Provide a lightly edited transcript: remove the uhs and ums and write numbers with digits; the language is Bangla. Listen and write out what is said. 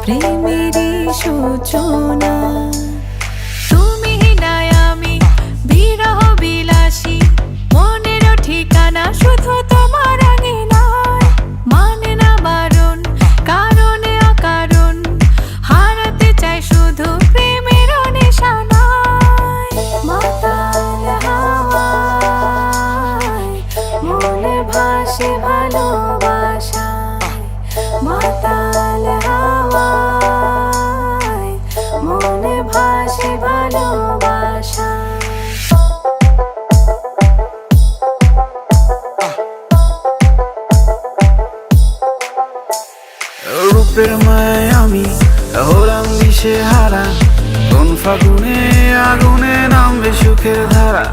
প্রেমেরই সূচনা। তুমি নাই আমি বিরহ বিলাসী, মনেরও ঠিকানা শুধু তোমার আঙিনায়। মানে না বারণ, কারণে অকারণ, হারাতে চাই শুধু প্রেমের নিশানায়। মাতাল হাওয়ায় মনে ভাসে ভালোবাসায়, মাতাল হাওয়ায় মনে ভাসে ভালোবাসায়। রূপের মায় আমি হলাম দিশে হারা, কোন ফাগুনে আগুনে নামবে সুখের ধারা।